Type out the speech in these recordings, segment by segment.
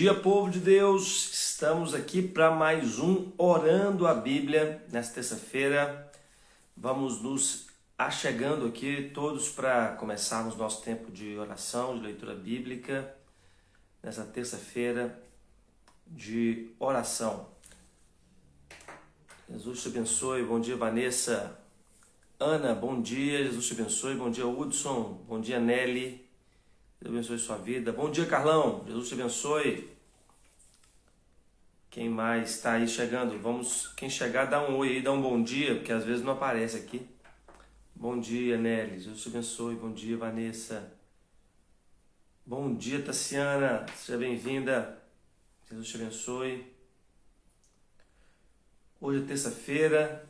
dia, povo de Deus! Estamos aqui para mais um Orando a Bíblia. Nesta terça-feira, vamos nos achegando aqui todos para começarmos nosso tempo de oração, de leitura bíblica. Nessa terça-feira de oração. Jesus te abençoe. Bom dia, Vanessa. Ana, bom dia. Jesus te abençoe. Bom dia, Hudson. Bom dia, Nelly. Deus abençoe sua vida. Bom dia, Carlão. Jesus te abençoe. Quem mais está aí chegando? Quem chegar, dá um oi aí, dá um bom dia, porque às vezes não aparece aqui. Bom dia, Nelly. Jesus te abençoe. Bom dia, Vanessa. Bom dia, Tassiana. Seja bem-vinda. Jesus te abençoe. Hoje é terça-feira.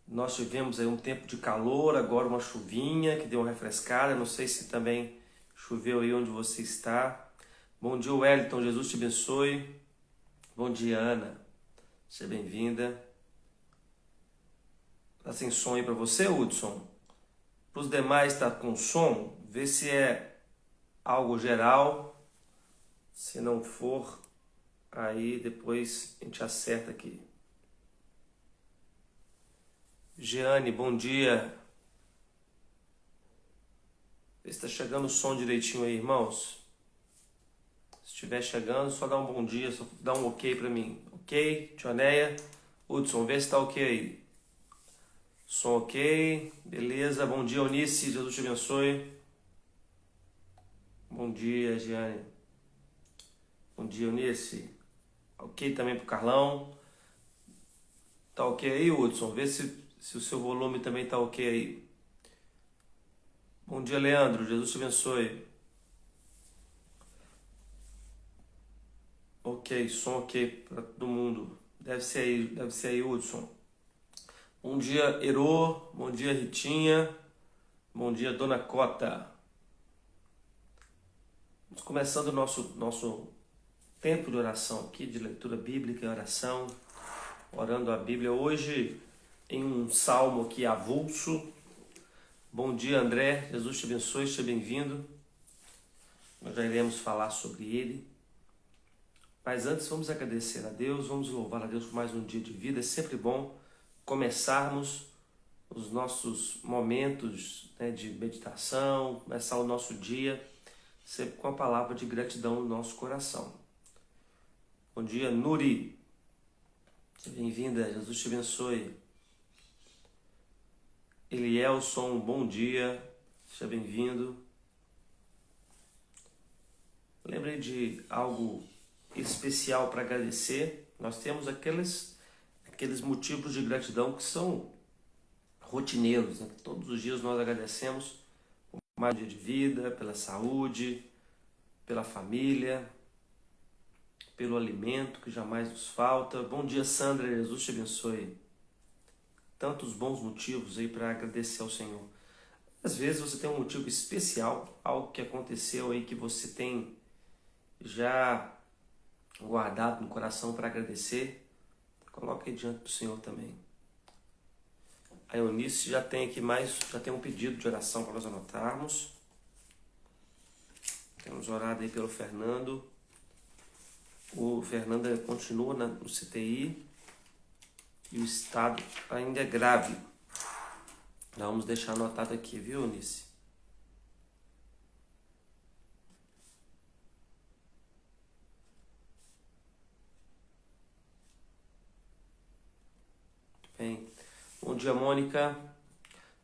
Nós tivemos aí um tempo de calor, agora uma chuvinha que deu uma refrescada. Não sei se também choveu aí onde você está. Bom dia, Wellington. Jesus te abençoe. Bom dia, Ana. Seja bem-vinda. Tá sem som aí para você, Hudson? Para os demais tá com som? Vê se é algo geral. Se não for, aí depois a gente acerta aqui. Jeane, bom dia. Vê se está chegando o som direitinho aí, irmãos. Se estiver chegando, só dá um bom dia, só dá um ok para mim. Ok? Tioneia. Hudson, vê se está ok aí. Som ok. Beleza. Bom dia, Eunice. Jesus te abençoe. Bom dia, Jeane. Bom dia, Eunice. Ok também pro Carlão. Tá ok aí, Hudson? Vê se o seu volume também tá ok aí. Bom dia, Leandro. Jesus te abençoe. Ok, som ok para todo mundo. Deve ser aí, Hudson. Bom dia, Herô. Bom dia, Ritinha. Bom dia, Dona Cota. Vamos começando o nosso tempo de oração aqui, de leitura bíblica e oração. Orando a Bíblia hoje em um salmo aqui avulso. Bom dia, André. Jesus te abençoe, seja bem-vindo. Nós já iremos falar sobre ele. Mas antes vamos agradecer a Deus, vamos louvar a Deus por mais um dia de vida. É sempre bom começarmos os nossos momentos, de meditação, começar o nosso dia sempre com a palavra de gratidão no nosso coração. Bom dia, Nuri. Seja bem-vinda, Jesus te abençoe. Elielson, bom dia, seja bem-vindo. Lembrei de algo especial para agradecer. Nós temos aqueles motivos de gratidão que são rotineiros, né? Todos os dias nós agradecemos por mais um dia de vida, pela saúde, pela família, pelo alimento que jamais nos falta. Bom dia, Sandra. Jesus te abençoe. Tantos bons motivos aí para agradecer ao Senhor. Às vezes você tem um motivo especial, algo que aconteceu aí que você tem já guardado no coração para agradecer. Coloque aí diante do Senhor também. A Eunice já tem um pedido de oração para nós anotarmos. Temos orado aí pelo Fernando. O Fernando continua no CTI e o estado ainda é grave. Vamos deixar anotado aqui, viu, Eunice? Bem. Bom dia, Mônica.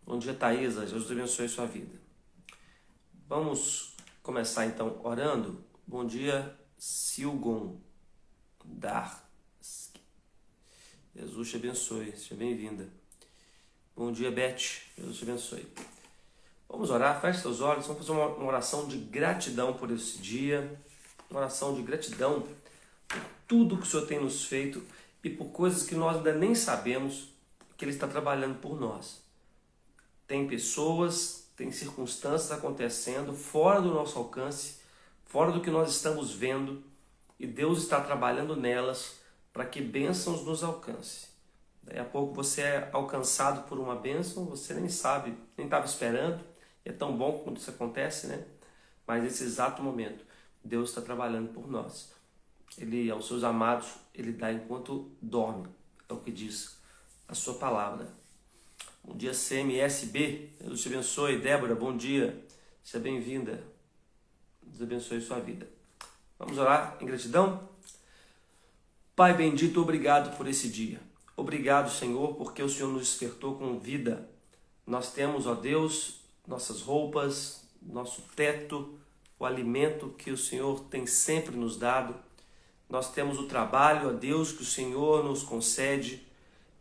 Bom dia, Thaisa. Jesus abençoe sua vida. Vamos começar então orando. Bom dia, Silgon Darski. Jesus te abençoe. Seja bem-vinda. Bom dia, Beth. Jesus te abençoe. Vamos orar. Feche seus olhos. Vamos fazer uma oração de gratidão por esse dia. Uma oração de gratidão por tudo que o Senhor tem nos feito e por coisas que nós ainda nem sabemos que Ele está trabalhando por nós. Tem pessoas, tem circunstâncias acontecendo fora do nosso alcance, fora do que nós estamos vendo, e Deus está trabalhando nelas para que bênçãos nos alcance. Daí a pouco você é alcançado por uma bênção, você nem sabe, nem estava esperando, e é tão bom quando isso acontece, né? Mas nesse exato momento, Deus está trabalhando por nós. Ele aos seus amados, ele dá enquanto dorme. É o que diz a sua palavra. Bom dia, CMSB. Deus te abençoe. Débora, bom dia. Seja bem-vinda. Deus abençoe sua vida. Vamos orar em gratidão? Pai bendito, obrigado por esse dia. Obrigado, Senhor, porque o Senhor nos despertou com vida. Nós temos, ó Deus, nossas roupas, nosso teto, o alimento que o Senhor tem sempre nos dado. Nós temos o trabalho, ó Deus, que o Senhor nos concede.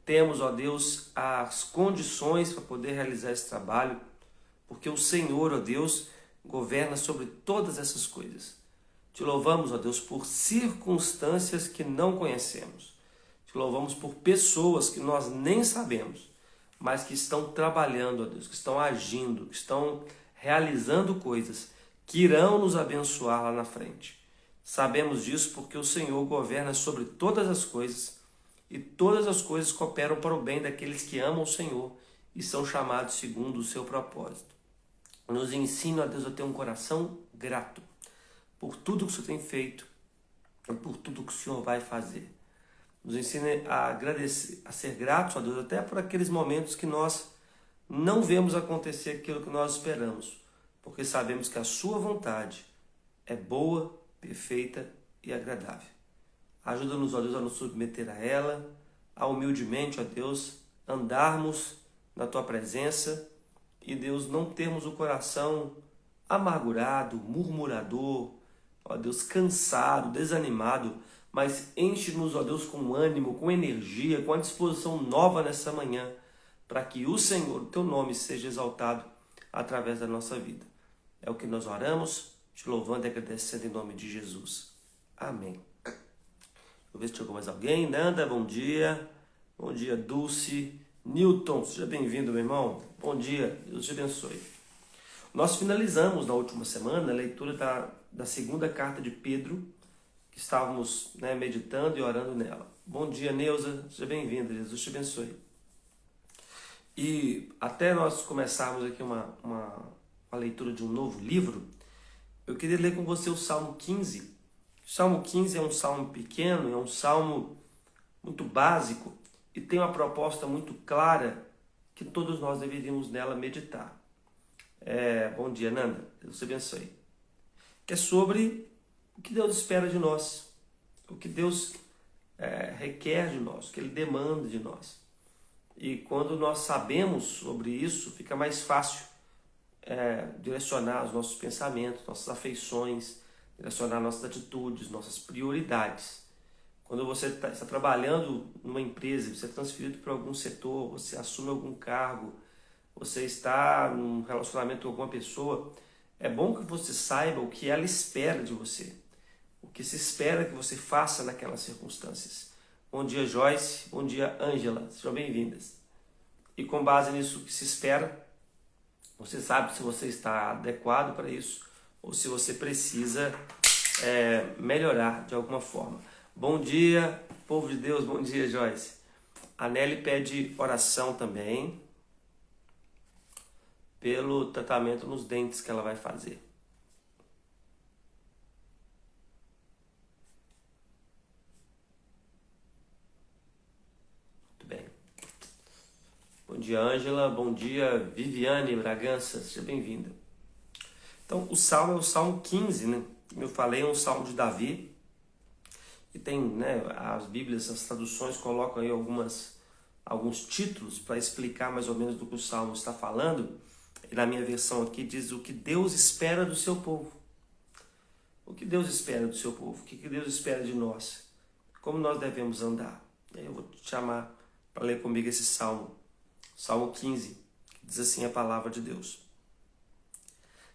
Temos, ó Deus, as condições para poder realizar esse trabalho, porque o Senhor, ó Deus, governa sobre todas essas coisas. Te louvamos, ó Deus, por circunstâncias que não conhecemos. Te louvamos por pessoas que nós nem sabemos, mas que estão trabalhando, ó Deus, que estão agindo, que estão realizando coisas que irão nos abençoar lá na frente. Sabemos disso porque o Senhor governa sobre todas as coisas e todas as coisas cooperam para o bem daqueles que amam o Senhor e são chamados segundo o seu propósito. Nos ensina, ó Deus, a ter um coração grato por tudo que o Senhor tem feito e por tudo que o Senhor vai fazer. Nos ensina a agradecer, a ser gratos a Deus, até por aqueles momentos que nós não vemos acontecer aquilo que nós esperamos, porque sabemos que a sua vontade é boa, perfeita e agradável. Ajuda-nos, ó Deus, a nos submeter a ela, a humildemente, ó Deus, andarmos na tua presença e, Deus, não termos o coração amargurado, murmurador, ó Deus, cansado, desanimado, mas enche-nos, ó Deus, com ânimo, com energia, com a disposição nova nessa manhã, para que o Senhor, o teu nome, seja exaltado através da nossa vida. É o que nós oramos, te louvando e agradecendo em nome de Jesus. Amém. Deixa eu ver se chegou mais alguém. Nanda, bom dia. Bom dia, Dulce. Newton, seja bem-vindo, meu irmão. Bom dia, Deus te abençoe. Nós finalizamos na última semana a leitura da segunda carta de Pedro, que estávamos meditando e orando nela. Bom dia, Neuza, seja bem-vinda, Jesus te abençoe. E até nós começarmos aqui uma leitura de um novo livro, eu queria ler com você o Salmo 15. O Salmo 15 é um salmo pequeno, é um salmo muito básico e tem uma proposta muito clara que todos nós deveríamos nela meditar. Bom dia, Nanda, Deus te abençoe. Que é sobre o que Deus espera de nós, o que Deus requer de nós, o que Ele demanda de nós. E quando nós sabemos sobre isso, fica mais fácil direcionar os nossos pensamentos, nossas afeições, direcionar nossas atitudes, nossas prioridades. Quando você está trabalhando numa empresa, você é transferido para algum setor, você assume algum cargo, você está num relacionamento com alguma pessoa, é bom que você saiba o que ela espera de você, o que se espera que você faça naquelas circunstâncias. Bom dia, Joyce. Bom dia, Ângela. Sejam bem-vindas. E com base nisso que se espera, você sabe se você está adequado para isso ou se você precisa melhorar de alguma forma. Bom dia, povo de Deus. Bom dia, Joyce. A Nelly pede oração também pelo tratamento nos dentes que ela vai fazer. Muito bem. Bom dia, Ângela. Bom dia, Viviane Bragança. Seja bem-vinda. Então, o Salmo é o Salmo 15, né? Como eu falei, é um Salmo de Davi. E tem, as Bíblias, as traduções colocam aí alguns títulos para explicar mais ou menos do que o Salmo está falando. E na minha versão aqui diz o que Deus espera do seu povo. O que Deus espera do seu povo? O que Deus espera de nós? Como nós devemos andar? E aí eu vou te chamar para ler comigo esse Salmo. Salmo 15, que diz assim a palavra de Deus.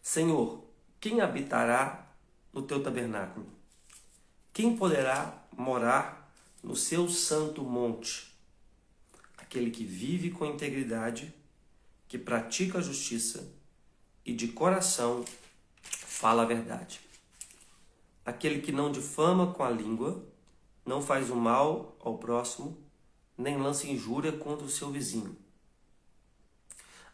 Senhor, quem habitará no teu tabernáculo? Quem poderá morar no seu santo monte? Aquele que vive com integridade, que pratica a justiça e de coração fala a verdade. Aquele que não difama com a língua, não faz o mal ao próximo, nem lança injúria contra o seu vizinho.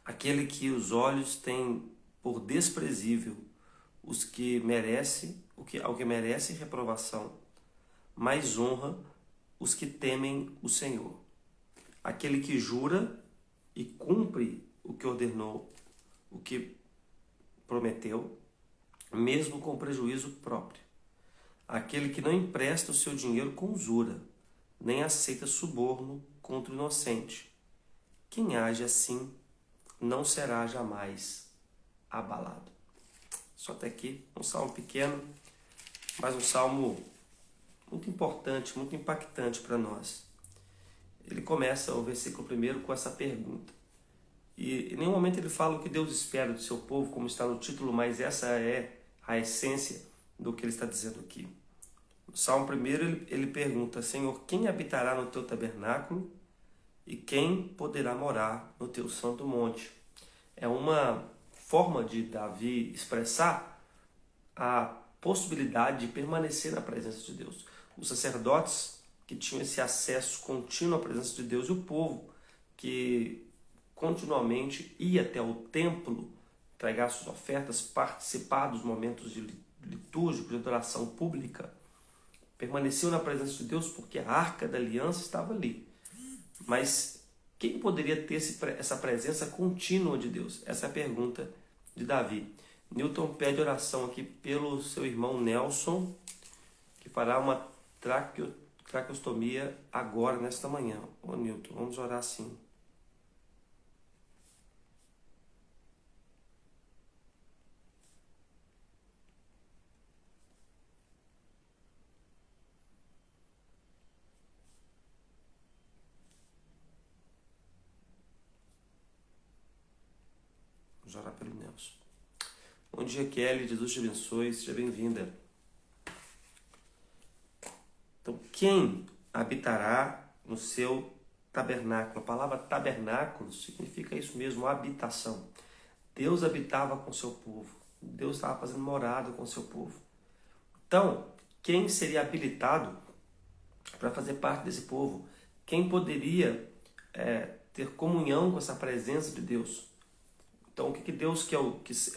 Aquele que os olhos têm por desprezível ao que merece reprovação, mais honra os que temem o Senhor. Aquele que jura e cumpre o que ordenou, o que prometeu, mesmo com prejuízo próprio. Aquele que não empresta o seu dinheiro com usura, nem aceita suborno contra o inocente. Quem age assim não será jamais abalado. Só até aqui, um salmo pequeno, mas um salmo muito importante, muito impactante para nós. Ele começa o versículo 1 com essa pergunta. E em nenhum momento ele fala o que Deus espera do seu povo, como está no título, mas essa é a essência do que ele está dizendo aqui. No Salmo 1 ele pergunta: Senhor, quem habitará no teu tabernáculo e quem poderá morar no teu santo monte? É uma forma de Davi expressar a possibilidade de permanecer na presença de Deus. Os sacerdotes que tinham esse acesso contínuo à presença de Deus e o povo que continuamente ia até o templo entregar suas ofertas, participar dos momentos litúrgicos de adoração pública, permaneceu na presença de Deus porque a Arca da Aliança estava ali. Mas quem poderia ter essa presença contínua de Deus? Essa é a pergunta de Davi. Newton pede oração aqui pelo seu irmão Nelson, que fará uma traqueostomia agora, nesta manhã. Ô Newton, vamos orar sim. Vamos orar pelo Nelson. Bom dia, Kelly. Jesus te abençoe. Seja bem-vinda. Então, quem habitará no seu tabernáculo? A palavra tabernáculo significa isso mesmo, habitação. Deus habitava com o seu povo. Deus estava fazendo morada com o seu povo. Então, quem seria habilitado para fazer parte desse povo? Quem poderia ter comunhão com essa presença de Deus? Então, o que Deus, que é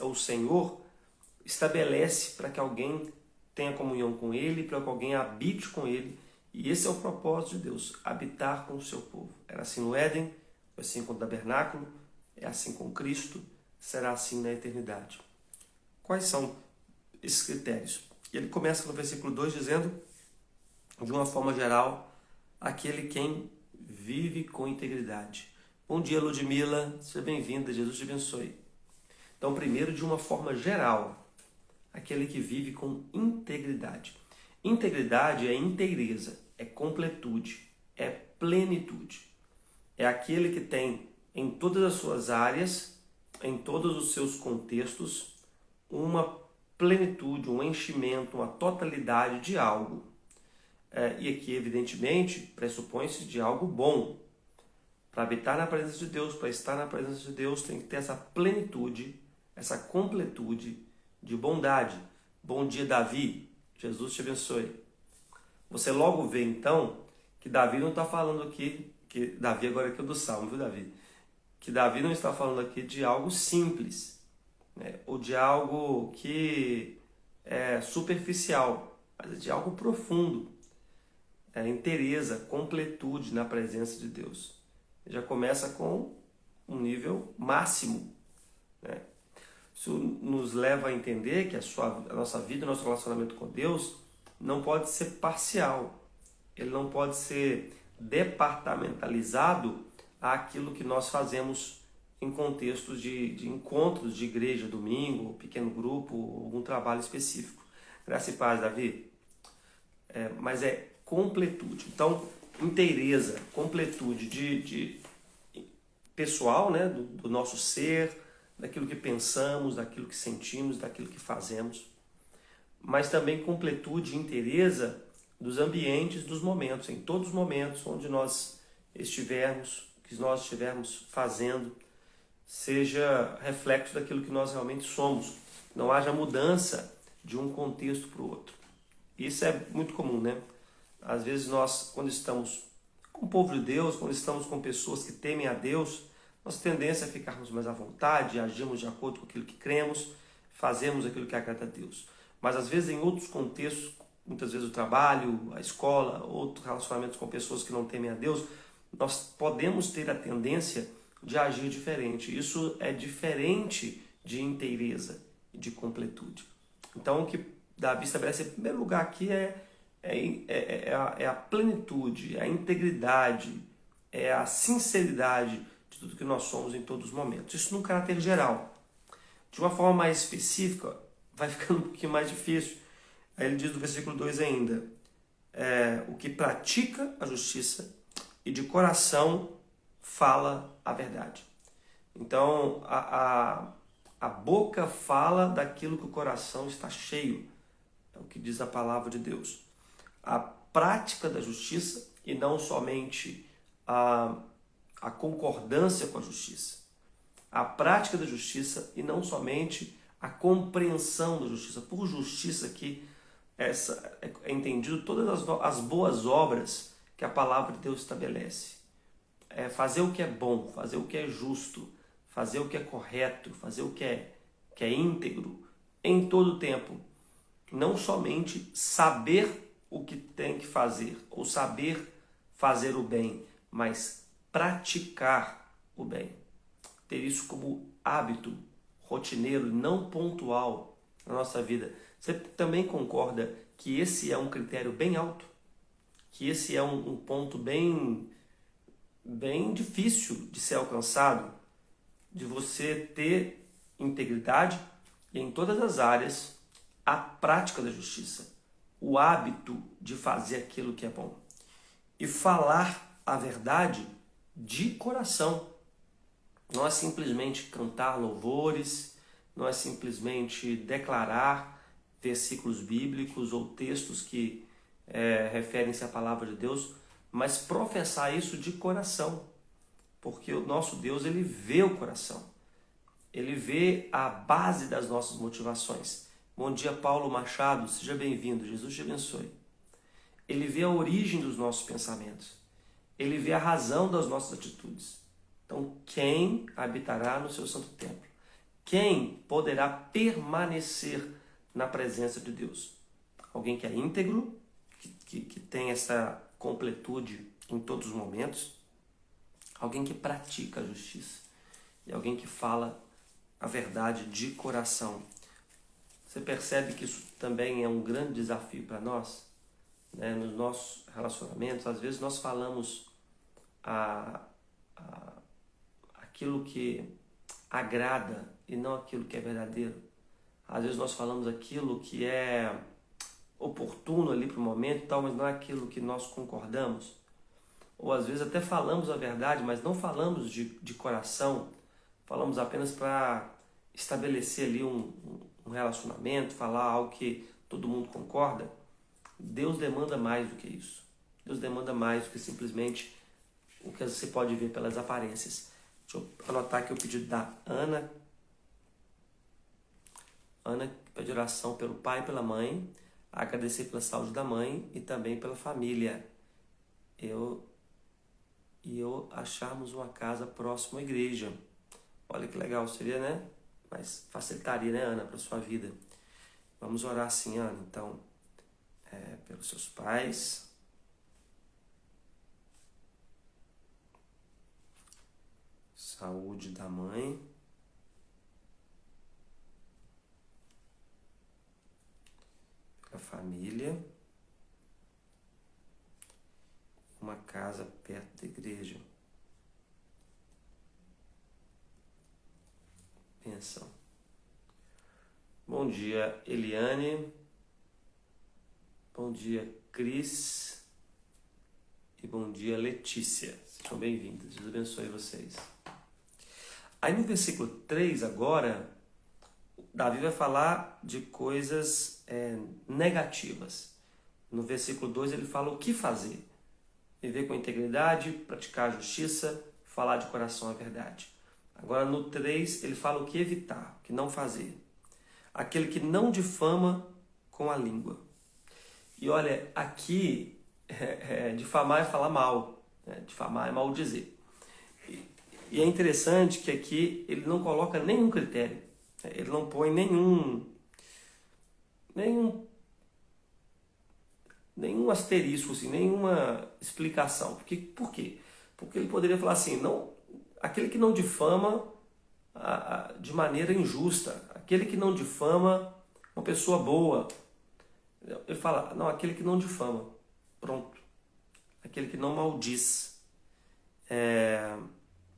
o Senhor, estabelece para que alguém tenha comunhão com Ele, para que alguém habite com Ele. E esse é o propósito de Deus, habitar com o seu povo. Era assim no Éden, foi assim com o tabernáculo, é assim com Cristo, será assim na eternidade. Quais são esses critérios? E ele começa no versículo 2 dizendo, de uma forma geral, aquele quem vive com integridade. Bom dia, Ludmila, seja bem-vinda, Jesus te abençoe. Então, primeiro, de uma forma geral, aquele que vive com integridade. Integridade é inteireza, é completude, é plenitude. É aquele que tem em todas as suas áreas, em todos os seus contextos, uma plenitude, um enchimento, uma totalidade de algo. E aqui, evidentemente, pressupõe-se de algo bom. Para habitar na presença de Deus, para estar na presença de Deus, tem que ter essa plenitude, essa completude de bondade. Bom dia, Davi. Jesus te abençoe. Você logo vê, então, que Davi não está falando aqui, que Davi agora aqui é do Salmo, viu, Davi? Que Davi não está falando aqui de algo simples, né? Ou de algo que é superficial, mas de algo profundo. Inteireza, completude na presença de Deus. Já começa com um nível máximo, né? Isso nos leva a entender que a nossa vida, o nosso relacionamento com Deus não pode ser parcial. Ele não pode ser departamentalizado àquilo que nós fazemos em contextos de encontros de igreja, domingo, pequeno grupo, algum trabalho específico. Graça e paz, Davi. Mas é completude. Então, inteireza, completude de pessoal, né? do nosso ser, daquilo que pensamos, daquilo que sentimos, daquilo que fazemos, mas também completude e inteireza dos ambientes, dos momentos, em todos os momentos onde nós estivermos, que nós estivermos fazendo, seja reflexo daquilo que nós realmente somos, não haja mudança de um contexto para o outro. Isso é muito comum, né? Às vezes nós, quando estamos com o povo de Deus, quando estamos com pessoas que temem a Deus, nossa tendência é ficarmos mais à vontade, agirmos de acordo com aquilo que cremos, fazemos aquilo que agrada a Deus. Mas às vezes em outros contextos muitas vezes o trabalho, a escola, outros relacionamentos com pessoas que não temem a Deus, nós podemos ter a tendência de agir diferente. Isso é diferente de inteireza e de completude. Então, o que Davi estabelece em primeiro lugar aqui é a plenitude, é a integridade, é a sinceridade de tudo que nós somos em todos os momentos. Isso num caráter geral. De uma forma mais específica, vai ficando um pouquinho mais difícil. Aí ele diz no versículo 2 ainda, o que pratica a justiça e de coração fala a verdade. Então, a boca fala daquilo que o coração está cheio. É o que diz a palavra de Deus. A prática da justiça e não somente a concordância com a justiça. A prática da justiça e não somente a compreensão da justiça. Por justiça aqui é entendido todas as boas obras que a palavra de Deus estabelece. É fazer o que é bom, fazer o que é justo, fazer o que é correto, fazer o que é íntegro em todo o tempo. Não somente saber o que tem que fazer ou saber fazer o bem, mas praticar o bem. Ter isso como hábito rotineiro, não pontual na nossa vida. Você também concorda que esse é um critério bem alto? Que esse é um ponto bem difícil de ser alcançado? De você ter integridade e em todas as áreas a prática da justiça, o hábito de fazer aquilo que é bom e falar a verdade de coração. Não é simplesmente cantar louvores, não é simplesmente declarar versículos bíblicos ou textos que referem-se à palavra de Deus, mas professar isso de coração, porque o nosso Deus, ele vê o coração, ele vê a base das nossas motivações. Bom dia, Paulo Machado, seja bem-vindo, Jesus te abençoe. Ele vê a origem dos nossos pensamentos, ele vê a razão das nossas atitudes. Então, quem habitará no seu santo templo? Quem poderá permanecer na presença de Deus? Alguém que é íntegro, que tem essa completude em todos os momentos, alguém que pratica a justiça e alguém que fala a verdade de coração. Você percebe que isso também é um grande desafio para nós, né? Nos nossos relacionamentos, às vezes nós falamos aquilo que agrada e não aquilo que é verdadeiro. Às vezes nós falamos aquilo que é oportuno ali para o momento, tal, mas não é aquilo que nós concordamos. Ou às vezes até falamos a verdade, mas não falamos de coração, falamos apenas para estabelecer ali um relacionamento, falar algo que todo mundo concorda. Deus demanda mais do que isso. Deus demanda mais do que simplesmente o que você pode ver pelas aparências. Deixa eu anotar aqui o pedido da Ana. Ana pede oração pelo pai e pela mãe, agradecer pela saúde da mãe e também pela família. Eu acharmos uma casa próxima à igreja. Olha que legal seria, né? Mas facilitaria, né, Ana, para sua vida. Vamos orar assim, Ana, então, pelos seus pais, saúde da mãe, pela família, uma casa perto da igreja. Bênção. Bom dia, Eliane. Bom dia, Cris. E bom dia, Letícia. Sejam bem-vindos. Deus abençoe vocês. Aí no versículo 3 agora, Davi vai falar de coisas negativas. No versículo 2 ele fala o que fazer. Viver com integridade, praticar a justiça, falar de coração a verdade. Agora no 3 ele fala o que evitar, o que não fazer. Aquele que não difama com a língua. E olha, aqui difamar é falar mal, né? Difamar é maldizer. E é interessante que aqui ele não coloca nenhum critério, ele não põe nenhum nenhum asterisco, assim, nenhuma explicação. Por quê? Porque ele poderia falar assim, não, aquele que não difama de maneira injusta, aquele que não difama uma pessoa boa. Ele fala, não, aquele que não difama, pronto. Aquele que não maldiz,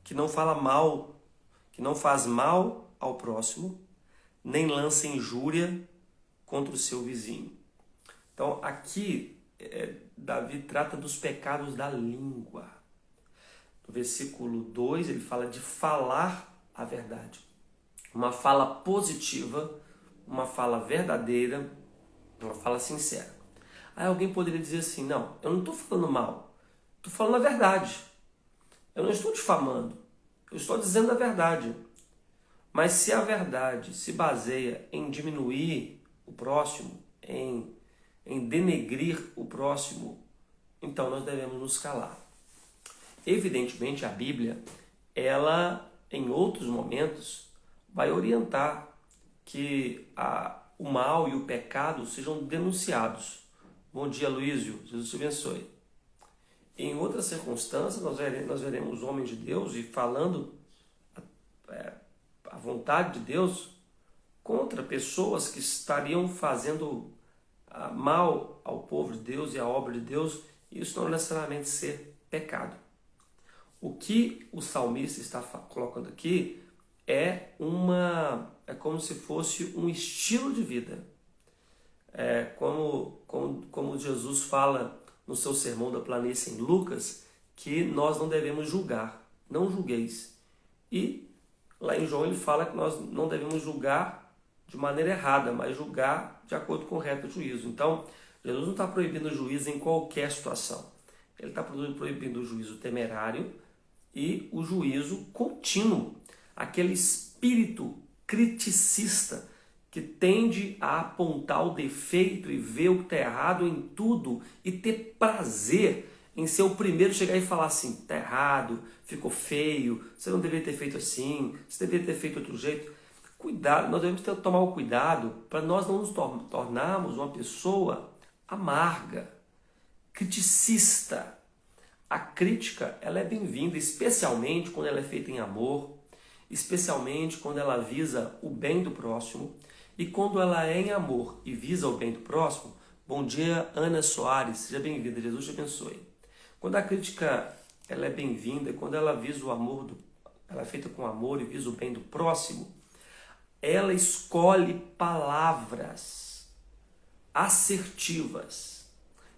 que não fala mal, que não faz mal ao próximo, nem lança injúria contra o seu vizinho. Então aqui Davi trata dos pecados da língua. No versículo 2 ele fala de falar a verdade. Uma fala positiva, uma fala verdadeira, uma fala sincera. Aí alguém poderia dizer assim, não, eu não estou falando mal, estou falando a verdade. Eu não estou difamando, eu estou dizendo a verdade. Mas se a verdade se baseia em diminuir o próximo, em denegrir o próximo, então nós devemos nos calar. Evidentemente a Bíblia, ela em outros momentos vai orientar que o mal e o pecado sejam denunciados. Bom dia, Luísio, Jesus te abençoe. Em outras circunstâncias nós veremos homens de Deus e falando a vontade de Deus contra pessoas que estariam fazendo mal ao povo de Deus e à obra de Deus, e isso não necessariamente ser pecado. O que o salmista está colocando aqui é como se fosse um estilo de vida. Como Jesus fala no seu sermão da planície em Lucas, que nós não devemos julgar, não julgueis. E lá em João ele fala que nós não devemos julgar de maneira errada, mas julgar de acordo com o reto juízo. Então, Jesus não está proibindo o juízo em qualquer situação. Ele está proibindo o juízo temerário e o juízo contínuo. Aquele espírito criticista que tende a apontar o defeito e ver o que está errado em tudo e ter prazer em ser o primeiro a chegar e falar assim, está errado, ficou feio, você não deveria ter feito assim, você deveria ter feito de outro jeito. Cuidado, nós devemos tomar o cuidado para nós não nos tornarmos uma pessoa amarga, criticista. A crítica ela é bem-vinda, especialmente quando ela é feita em amor, especialmente quando ela visa o bem do próximo, e quando ela é em amor e visa o bem do próximo. Bom dia, Ana Soares, seja bem-vinda, Jesus te abençoe. Quando a crítica ela é bem-vinda, quando ela visa o amor, ela é feita com amor e visa o bem do próximo, ela escolhe palavras assertivas.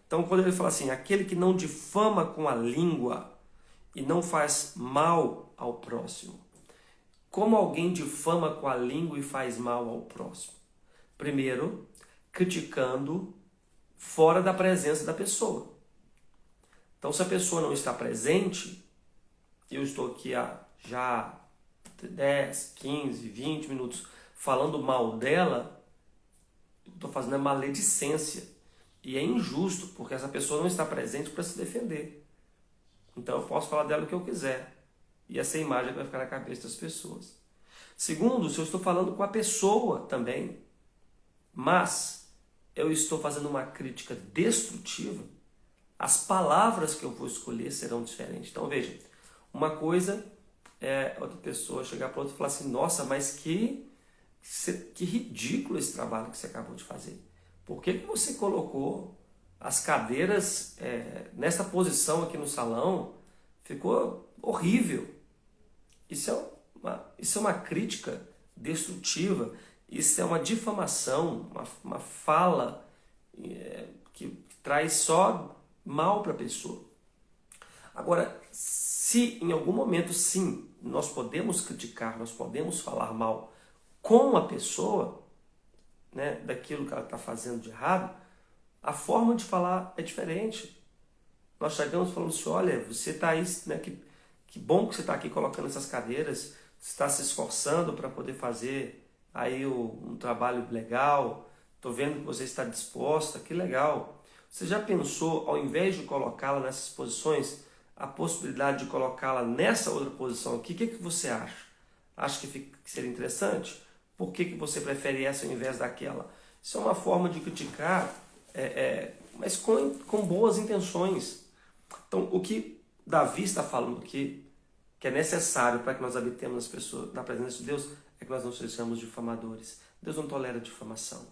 Então, quando ele fala assim, aquele que não difama com a língua e não faz mal ao próximo. Como alguém difama com a língua e faz mal ao próximo? Primeiro, criticando fora da presença da pessoa. Então, se a pessoa não está presente, eu estou aqui há já 10, 15, 20 minutos falando mal dela, eu estou fazendo a maledicência. E é injusto, porque essa pessoa não está presente para se defender. Então eu posso falar dela o que eu quiser. E essa imagem vai ficar na cabeça das pessoas. Segundo, se eu estou falando com a pessoa também, mas eu estou fazendo uma crítica destrutiva, as palavras que eu vou escolher serão diferentes. Então veja, uma coisa é outra pessoa chegar para outra e falar assim, nossa, mas que ridículo esse trabalho que você acabou de fazer. Por que você colocou as cadeiras nessa posição aqui no salão? Ficou horrível. Isso é uma crítica destrutiva, isso é uma difamação, uma fala que traz só mal para a pessoa. Agora, se em algum momento, sim, nós podemos criticar, nós podemos falar mal com a pessoa, né, daquilo que ela está fazendo de errado, a forma de falar é diferente. Nós chegamos falando assim, olha, você está aí, né, que bom que você está aqui colocando essas cadeiras, você está se esforçando para poder fazer aí um trabalho legal, estou vendo que você está disposta, que legal. Você já pensou, ao invés de colocá-la nessas posições, a possibilidade de colocá-la nessa outra posição aqui? O que você acha? Acha que seria interessante? Por que você prefere essa ao invés daquela? Isso é uma forma de criticar mas com boas intenções. Então, o que Davi está falando aqui, que é necessário para que nós habitemos as pessoas, na presença de Deus, é que nós não sejamos difamadores. Deus não tolera difamação.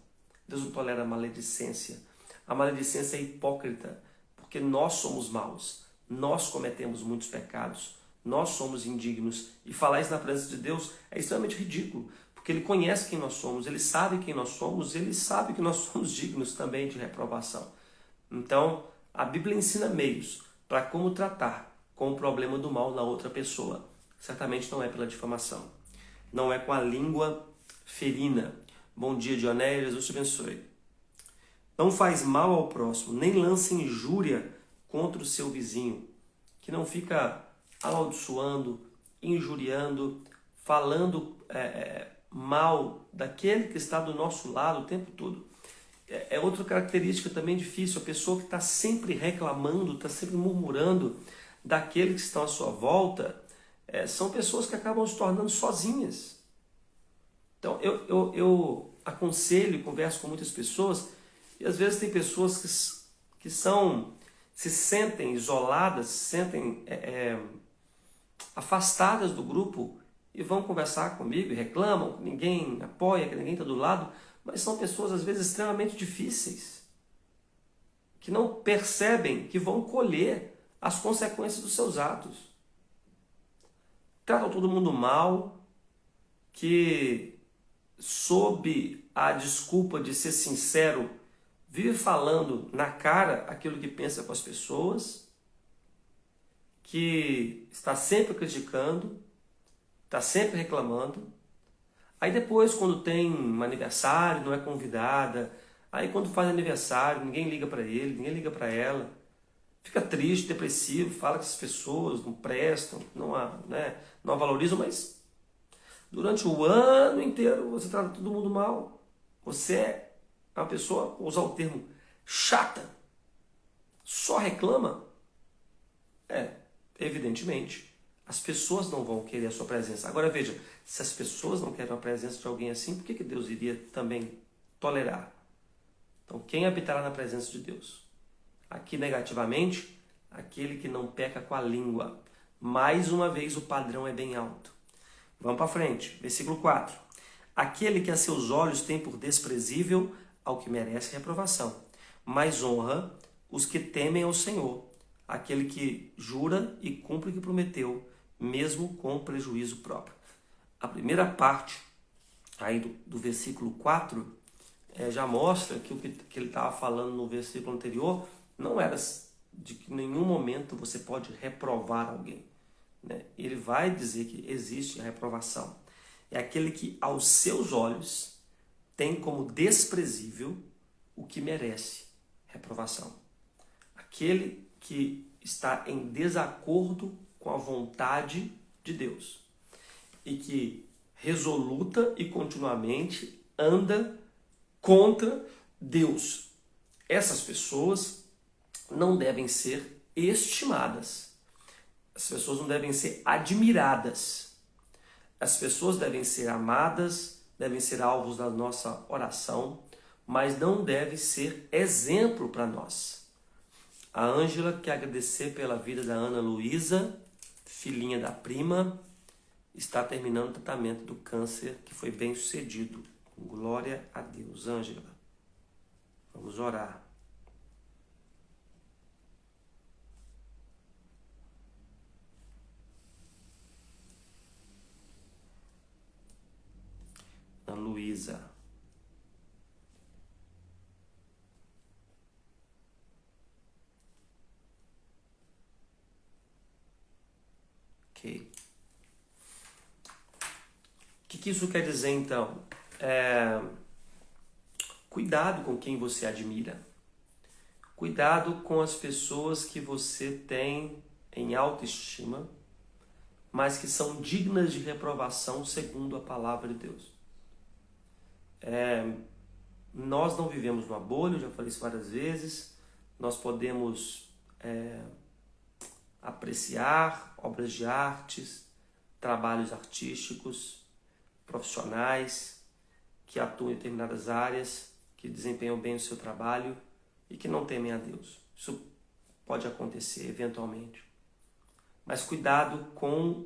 Deus não tolera maledicência. A maledicência é hipócrita, porque nós somos maus, nós cometemos muitos pecados, nós somos indignos. E falar isso na presença de Deus é extremamente ridículo, porque Ele conhece quem nós somos, Ele sabe quem nós somos, Ele sabe que nós somos dignos também de reprovação. Então, a Bíblia ensina meios para como tratar com o problema do mal na outra pessoa. Certamente não é pela difamação, não é com a língua ferina. Bom dia, Dionéia, Jesus te abençoe. Não faz mal ao próximo, nem lance injúria contra o seu vizinho, que não fica amaldiçoando, injuriando, falando mal daquele que está do nosso lado o tempo todo. É outra característica também difícil, a pessoa que está sempre reclamando, está sempre murmurando daqueles que estão à sua volta, são pessoas que acabam se tornando sozinhas. Então eu aconselho, converso com muitas pessoas, e às vezes tem pessoas que se sentem isoladas, se sentem afastadas do grupo e vão conversar comigo e reclamam, que ninguém apoia, que ninguém está do lado, mas são pessoas às vezes extremamente difíceis, que não percebem que vão colher as consequências dos seus atos. Tratam todo mundo mal, que sob a desculpa de ser sincero, vive falando na cara aquilo que pensa com as pessoas, que está sempre criticando, está sempre reclamando. Aí depois, quando tem um aniversário, não é convidada, aí quando faz aniversário, ninguém liga para ele, ninguém liga para ela, fica triste, depressivo, fala que essas pessoas não prestam, não a valorizam, mas durante o ano inteiro você trata todo mundo mal. Você é uma pessoa, vou usar o termo, chata, só reclama. Evidentemente, as pessoas não vão querer a sua presença. Agora veja, se as pessoas não querem a presença de alguém assim, por que Deus iria também tolerar? Então, quem habitará na presença de Deus? Aqui negativamente, aquele que não peca com a língua. Mais uma vez o padrão é bem alto. Vamos para frente, versículo 4. Aquele que a seus olhos tem por desprezível ao que merece reprovação, mas honra os que temem ao Senhor, aquele que jura e cumpre o que prometeu, mesmo com prejuízo próprio. A primeira parte aí do versículo 4 já mostra que o que ele estava falando no versículo anterior não era de que em nenhum momento você pode reprovar alguém. Ele vai dizer que existe a reprovação. É aquele que aos seus olhos tem como desprezível o que merece reprovação. Aquele que está em desacordo com a vontade de Deus e que resoluta e continuamente anda contra Deus. Essas pessoas não devem ser estimadas. As pessoas não devem ser admiradas. As pessoas devem ser amadas, devem ser alvos da nossa oração, mas não devem ser exemplo para nós. A Ângela quer agradecer pela vida da Ana Luísa, filhinha da prima, está terminando o tratamento do câncer, que foi bem sucedido. Glória a Deus, Ângela. Vamos orar. Ana Luísa. Ok. O que isso quer dizer, então? Cuidado com quem você admira. Cuidado com as pessoas que você tem em autoestima, mas que são dignas de reprovação segundo a palavra de Deus. Nós não vivemos numa bolha, eu já falei isso várias vezes. Nós podemos apreciar obras de artes, trabalhos artísticos, profissionais que atuam em determinadas áreas, que desempenham bem o seu trabalho e que não temem a Deus. Isso pode acontecer eventualmente. Mas cuidado com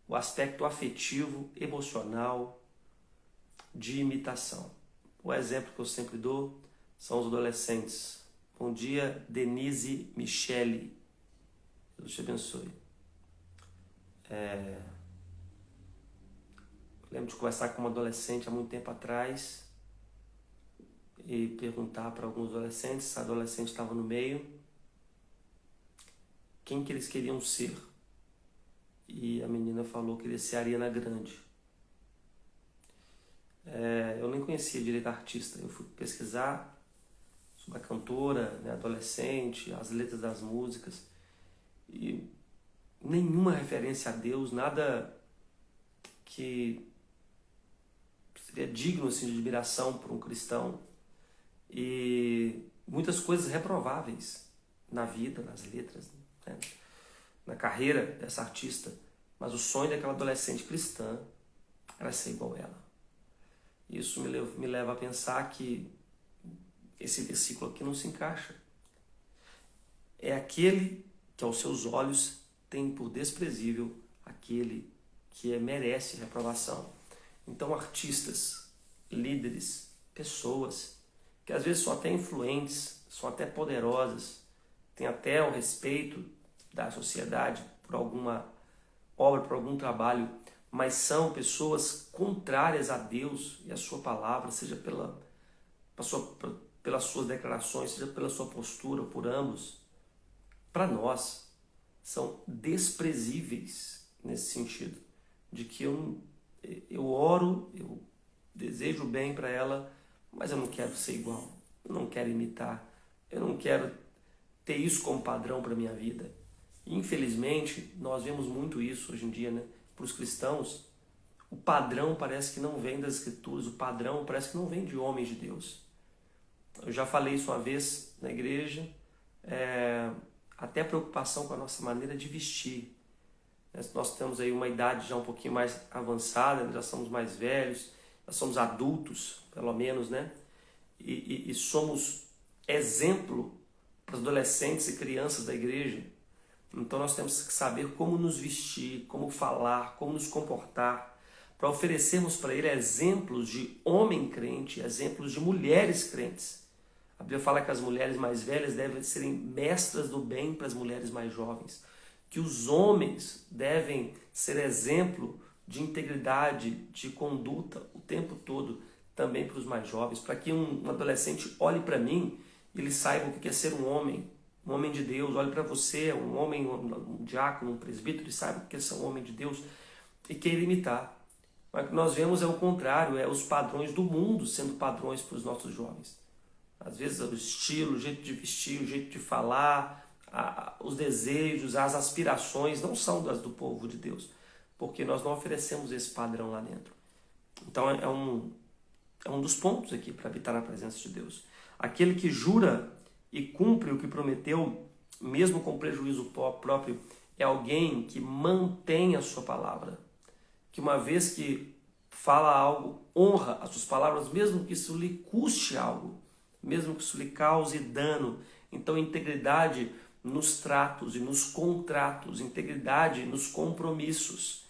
o aspecto afetivo, emocional, de imitação. O exemplo que eu sempre dou são os adolescentes. Bom dia, Denise Michele. Deus te abençoe. Lembro de conversar com uma adolescente há muito tempo atrás e perguntar para alguns adolescentes, a adolescente estava no meio, quem que eles queriam ser. E a menina falou que queria ser a Ariana Grande. Eu nem conhecia direito a artista, eu fui pesquisar sobre a cantora, né, adolescente, as letras das músicas, e nenhuma referência a Deus, nada que seria digno assim, de admiração por um cristão, e muitas coisas reprováveis na vida, nas letras, né, na carreira dessa artista, mas o sonho daquela adolescente cristã era ser igual a ela. Isso me leva a pensar que esse versículo aqui não se encaixa. É aquele que aos seus olhos tem por desprezível aquele que merece reprovação. Então artistas, líderes, pessoas que às vezes são até influentes, são até poderosas, têm até o respeito da sociedade por alguma obra, por algum trabalho, mas são pessoas contrárias a Deus e a sua palavra, seja pelas suas declarações, seja pela sua postura, por ambos, para nós, são desprezíveis nesse sentido, de que eu oro, eu desejo bem para ela, mas eu não quero ser igual, eu não quero imitar, eu não quero ter isso como padrão para a minha vida. Infelizmente, nós vemos muito isso hoje em dia, né? Para os cristãos, o padrão parece que não vem das Escrituras, o padrão parece que não vem de homens de Deus. Eu já falei isso uma vez na igreja, até preocupação com a nossa maneira de vestir. Nós temos aí uma idade já um pouquinho mais avançada, já somos mais velhos, nós somos adultos, pelo menos, né? E somos exemplo para os adolescentes e crianças da igreja. Então nós temos que saber como nos vestir, como falar, como nos comportar, para oferecermos para ele exemplos de homem crente, exemplos de mulheres crentes. A Bíblia fala que as mulheres mais velhas devem serem mestras do bem para as mulheres mais jovens, que os homens devem ser exemplo de integridade, de conduta o tempo todo, também para os mais jovens, para que um adolescente olhe para mim e ele saiba o que é ser um homem de Deus, olhe para você, um homem, um diácono, um presbítero, ele saiba o que é ser um homem de Deus e queira imitar. Mas o que nós vemos é o contrário, é os padrões do mundo sendo padrões para os nossos jovens. Às vezes o estilo, o jeito de vestir, o jeito de falar, os desejos, as aspirações não são das do povo de Deus, porque nós não oferecemos esse padrão lá dentro. Então é um dos pontos aqui para habitar na presença de Deus. Aquele que jura e cumpre o que prometeu, mesmo com prejuízo próprio, é alguém que mantém a sua palavra, que uma vez que fala algo, honra as suas palavras, mesmo que isso lhe custe algo, mesmo que isso lhe cause dano. Então integridade nos tratos e nos contratos, integridade nos compromissos.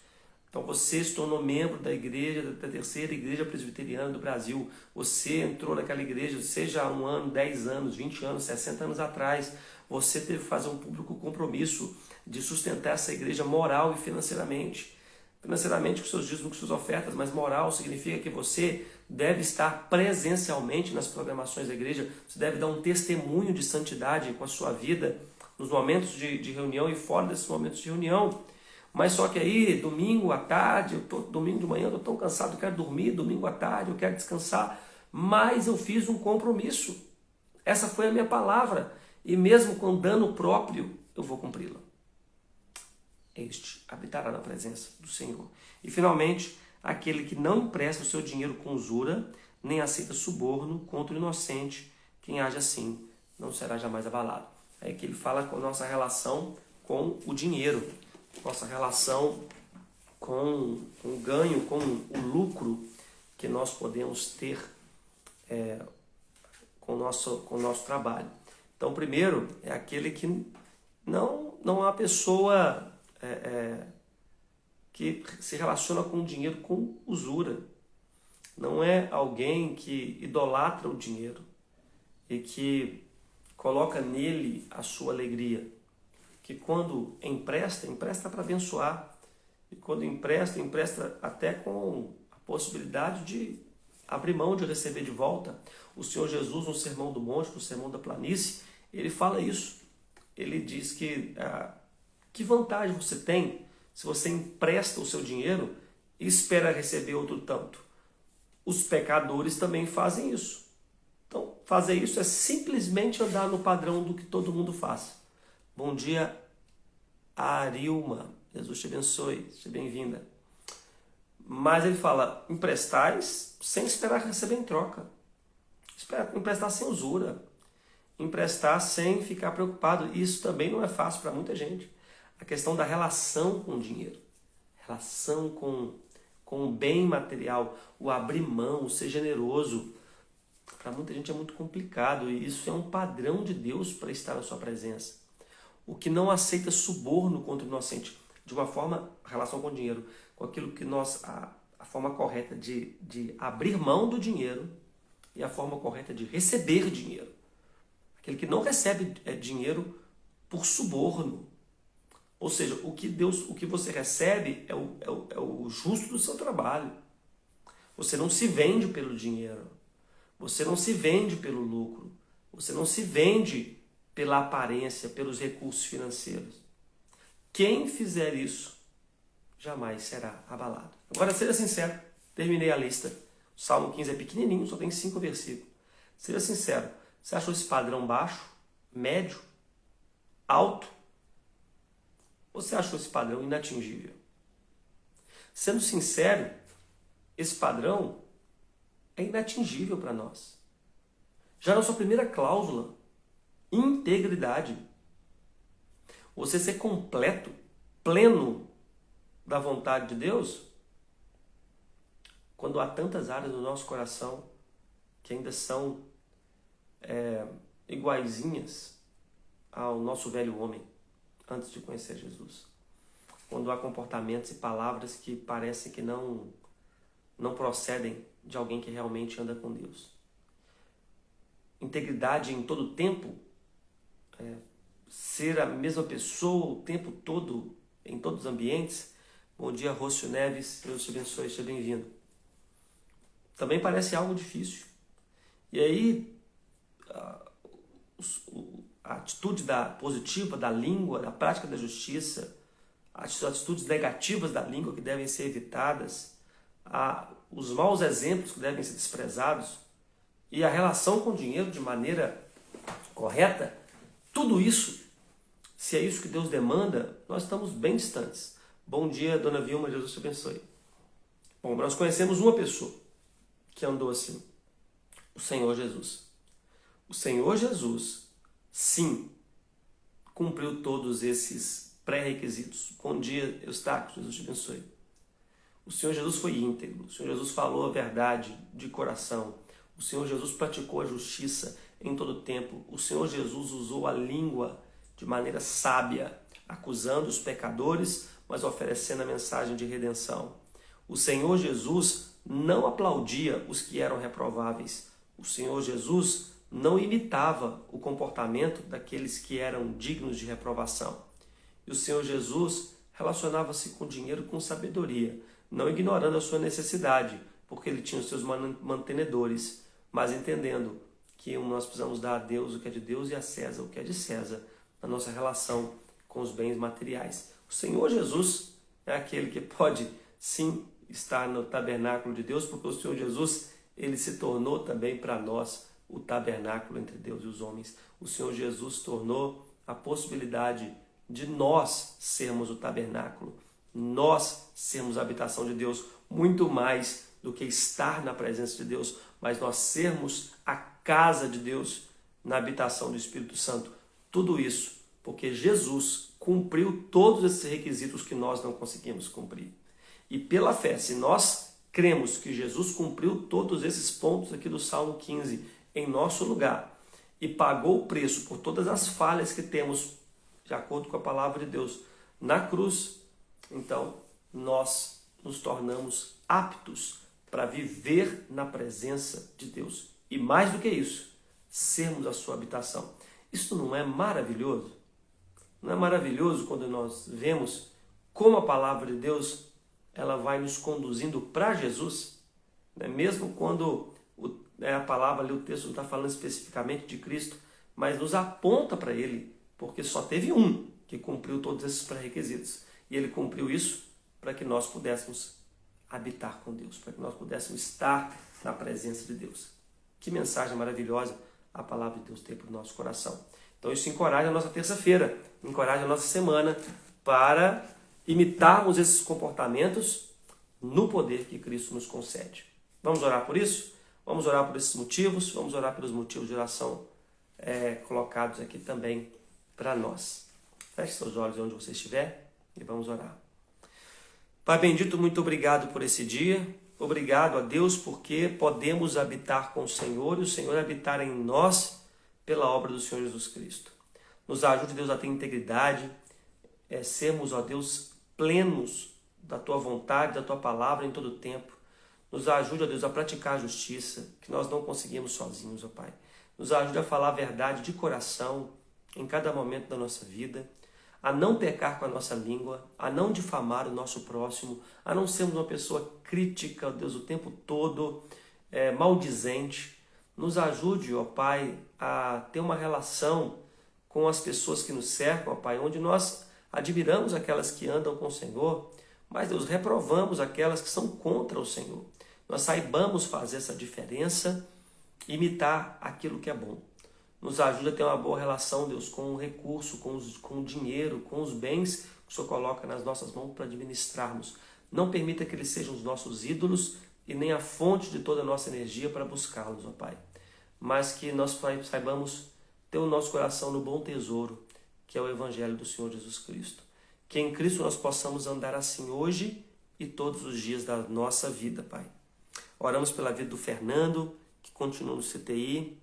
Então você se tornou membro da igreja, da terceira igreja presbiteriana do Brasil. Você entrou naquela igreja, seja 1 ano, 10 anos, 20 anos, 60 anos atrás. Você teve que fazer um público compromisso de sustentar essa igreja moral e financeiramente. Financeiramente com seus dízimos, com suas ofertas, mas moral significa que você deve estar presencialmente nas programações da igreja. Você deve dar um testemunho de santidade com a sua vida nos momentos de reunião e fora desses momentos de reunião. Mas só que aí, domingo à tarde, domingo de manhã eu estou tão cansado, eu quero dormir, domingo à tarde eu quero descansar, mas eu fiz um compromisso. Essa foi a minha palavra, e mesmo com dano próprio, eu vou cumpri-la. Este habitará na presença do Senhor. E finalmente, aquele que não empresta o seu dinheiro com usura, nem aceita suborno contra o inocente, quem age assim não será jamais abalado. É que ele fala com a nossa relação com o dinheiro, nossa relação com o ganho, com o lucro que nós podemos ter com o nosso trabalho. Então, primeiro, é aquele que não é uma pessoa que se relaciona com o dinheiro com usura. Não é alguém que idolatra o dinheiro e que coloca nele a sua alegria. Que quando empresta, empresta para abençoar. E quando empresta, empresta até com a possibilidade de abrir mão de receber de volta. O Senhor Jesus, no Sermão do Monte, no Sermão da Planície, ele fala isso. Ele diz que vantagem você tem se você empresta o seu dinheiro e espera receber outro tanto. Os pecadores também fazem isso. Então, fazer isso é simplesmente andar no padrão do que todo mundo faz. Bom dia, Arilma. Jesus te abençoe, seja bem-vinda. Mas ele fala, emprestais sem esperar receber em troca. Emprestar sem usura. Emprestar sem ficar preocupado. Isso também não é fácil para muita gente. A questão da relação com o dinheiro. Relação com o bem material. O abrir mão, o ser generoso. Para muita gente é muito complicado. E isso é um padrão de Deus para estar na sua presença. O que não aceita suborno contra o inocente. De uma forma, relação com o dinheiro, com aquilo que a forma correta de abrir mão do dinheiro e a forma correta de receber dinheiro. Aquele que não recebe dinheiro por suborno. Ou seja, o que você recebe é o justo do seu trabalho. Você não se vende pelo dinheiro. Você não se vende pelo lucro. Você não se vende pela aparência, pelos recursos financeiros. Quem fizer isso, jamais será abalado. Agora, seja sincero, terminei a lista. O Salmo 15 é pequenininho, só tem 5 versículos. Seja sincero, você achou esse padrão baixo, médio, alto? Ou você achou esse padrão inatingível? Sendo sincero, esse padrão é inatingível para nós. Já na sua primeira cláusula, integridade. Você ser completo, pleno da vontade de Deus, quando há tantas áreas do nosso coração que ainda são iguaizinhas ao nosso velho homem antes de conhecer Jesus. Quando há comportamentos e palavras que parecem que não procedem de alguém que realmente anda com Deus. Integridade em todo tempo, ser a mesma pessoa o tempo todo, em todos os ambientes. Bom dia, Rócio Neves, Deus te abençoe, seja bem-vindo. Também parece algo difícil. E aí, a atitude positiva da língua, da prática da justiça, as atitudes negativas da língua que devem ser evitadas, os maus exemplos que devem ser desprezados e a relação com o dinheiro de maneira correta, tudo isso, se é isso que Deus demanda, nós estamos bem distantes. Bom dia, dona Vilma, Jesus te abençoe. Bom, nós conhecemos uma pessoa que andou assim, o Senhor Jesus. O Senhor Jesus, sim, cumpriu todos esses pré-requisitos. Bom dia, Eustáquio, Jesus te abençoe. O Senhor Jesus foi íntegro, o Senhor Jesus falou a verdade de coração, o Senhor Jesus praticou a justiça em todo tempo, o Senhor Jesus usou a língua de maneira sábia, acusando os pecadores, mas oferecendo a mensagem de redenção. O Senhor Jesus não aplaudia os que eram reprováveis. O Senhor Jesus não imitava o comportamento daqueles que eram dignos de reprovação. E o Senhor Jesus relacionava-se com o dinheiro com sabedoria, não ignorando a sua necessidade, porque ele tinha os seus mantenedores, mas entendendo que nós precisamos dar a Deus o que é de Deus e a César o que é de César, na nossa relação com os bens materiais. O Senhor Jesus é aquele que pode, sim, estar no tabernáculo de Deus, porque o Senhor Jesus, ele se tornou também para nós o tabernáculo entre Deus e os homens. O Senhor Jesus tornou a possibilidade de nós sermos o tabernáculo, nós sermos a habitação de Deus, muito mais do que estar na presença de Deus, mas nós sermos a casa de Deus na habitação do Espírito Santo. Tudo isso porque Jesus cumpriu todos esses requisitos que nós não conseguimos cumprir. E pela fé, se nós cremos que Jesus cumpriu todos esses pontos aqui do Salmo 15 em nosso lugar e pagou o preço por todas as falhas que temos, de acordo com a palavra de Deus, na cruz, então nós nos tornamos aptos para viver na presença de Deus. E mais do que isso, sermos a sua habitação. Isso não é maravilhoso? Não é maravilhoso quando nós vemos como a palavra de Deus ela vai nos conduzindo para Jesus? Mesmo quando a palavra ali, o texto não está falando especificamente de Cristo, mas nos aponta para Ele, porque só teve um que cumpriu todos esses pré-requisitos. E Ele cumpriu isso para que nós pudéssemos habitar com Deus, para que nós pudéssemos estar na presença de Deus. Que mensagem maravilhosa a palavra de Deus tem para o nosso coração. Então isso encoraja a nossa terça-feira, encoraja a nossa semana para imitarmos esses comportamentos no poder que Cristo nos concede. Vamos orar por isso? Vamos orar por esses motivos, vamos orar pelos motivos de oração colocados aqui também para nós. Feche seus olhos onde você estiver e vamos orar. Pai bendito, muito obrigado por esse dia. Obrigado a Deus porque podemos habitar com o Senhor e o Senhor habitar em nós pela obra do Senhor Jesus Cristo. Nos ajude, Deus, a ter integridade, sermos, ó Deus, plenos da Tua vontade, da Tua palavra em todo o tempo. Nos ajude, ó Deus, a praticar a justiça, que nós não conseguimos sozinhos, ó Pai. Nos ajude a falar a verdade de coração em cada momento da nossa vida, a não pecar com a nossa língua, a não difamar o nosso próximo, a não sermos uma pessoa crítica, ó Deus, o tempo todo, maldizente. Nos ajude, ó Pai, a ter uma relação com as pessoas que nos cercam, ó Pai, onde nós admiramos aquelas que andam com o Senhor, mas, Deus, reprovamos aquelas que são contra o Senhor. Nós saibamos fazer essa diferença, imitar aquilo que é bom. Nos ajuda a ter uma boa relação, Deus, com o recurso, com o dinheiro, com os bens que o Senhor coloca nas nossas mãos para administrarmos. Não permita que eles sejam os nossos ídolos e nem a fonte de toda a nossa energia para buscá-los, ó Pai. Mas que nós saibamos ter o nosso coração no bom tesouro, que é o Evangelho do Senhor Jesus Cristo. Que em Cristo nós possamos andar assim hoje e todos os dias da nossa vida, Pai. Oramos pela vida do Fernando, que continua no CTI,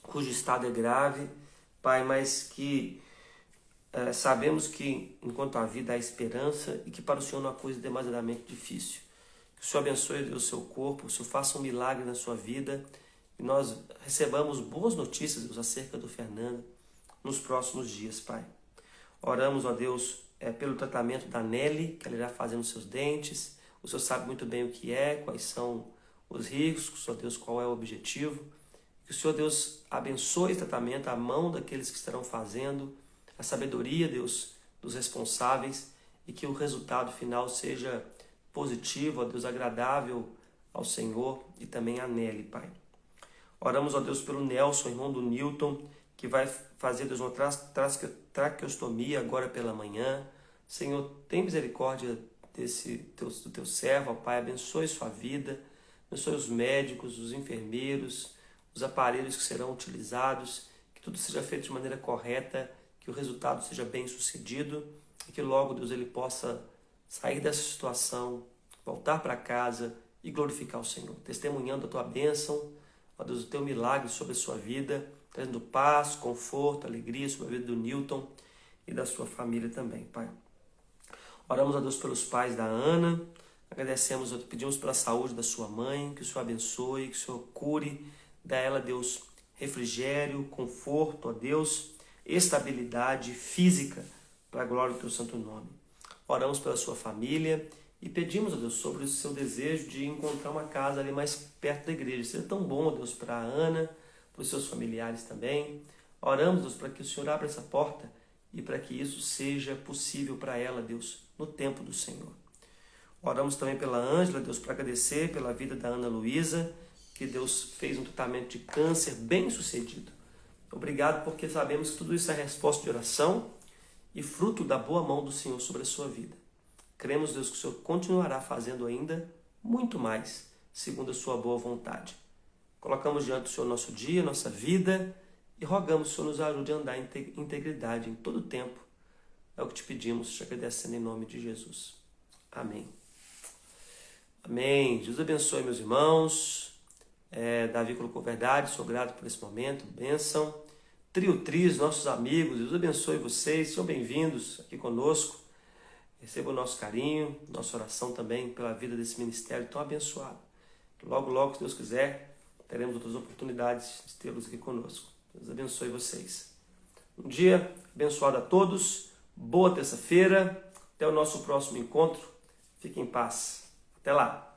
cujo estado é grave, Pai, mas que sabemos que enquanto há vida há esperança e que para o Senhor não há coisa demasiadamente difícil. Que o Senhor abençoe o seu corpo, o Senhor faça um milagre na sua vida e nós recebamos boas notícias, Deus, acerca do Fernando nos próximos dias, Pai. Oramos, ó Deus, pelo tratamento da Nelly, que ela irá fazer nos seus dentes. O Senhor sabe muito bem o que é, quais são os riscos, ó Deus, qual é o objetivo. Que o Senhor, Deus, abençoe esse tratamento, a mão daqueles que estarão fazendo, a sabedoria, Deus, dos responsáveis e que o resultado final seja positivo, ó Deus, agradável ao Senhor e também a Nelly, Pai. Oramos, ó Deus, pelo Nelson, irmão do Newton, que vai fazer, Deus, uma traqueostomia agora pela manhã. Senhor, tem misericórdia do teu servo, ó Pai, abençoe sua vida, abençoe os médicos, os enfermeiros, os aparelhos que serão utilizados, que tudo seja feito de maneira correta, que o resultado seja bem sucedido e que logo, Deus, ele possa sair dessa situação, voltar para casa e glorificar o Senhor, testemunhando a tua bênção, ó Deus, o teu milagre sobre a sua vida, trazendo paz, conforto, alegria sobre a vida do Newton e da sua família também, Pai. Oramos a Deus pelos pais da Ana, agradecemos, pedimos pela saúde da sua mãe, que o Senhor abençoe, que o Senhor cure, dá a ela, Deus, refrigério, conforto, ó Deus, estabilidade física para a glória do teu santo nome. Oramos pela sua família e pedimos, ó Deus, sobre o seu desejo de encontrar uma casa ali mais perto da igreja. Seja tão bom, ó Deus, para a Ana, para os seus familiares também. Oramos, Deus, para que o Senhor abra essa porta e para que isso seja possível para ela, Deus, no tempo do Senhor. Oramos também pela Ângela, Deus, para agradecer pela vida da Ana Luísa, que Deus fez um tratamento de câncer bem sucedido. Obrigado porque sabemos que tudo isso é resposta de oração e fruto da boa mão do Senhor sobre a sua vida. Cremos, Deus, que o Senhor continuará fazendo ainda muito mais, segundo a sua boa vontade. Colocamos diante do Senhor nosso dia, nossa vida e rogamos que o Senhor nos ajude a andar em integridade em todo o tempo. É o que te pedimos, te agradecendo em nome de Jesus. Amém. Amém. Jesus abençoe, meus irmãos. Davi colocou verdade, sou grato por esse momento, bênção. Trio Tris, nossos amigos, Deus abençoe vocês, sejam bem-vindos aqui conosco. Receba o nosso carinho, nossa oração também pela vida desse ministério tão abençoado. Logo, logo, se Deus quiser, teremos outras oportunidades de tê-los aqui conosco. Deus abençoe vocês. Um dia abençoado a todos, boa terça-feira, até o nosso próximo encontro. Fiquem em paz. Até lá!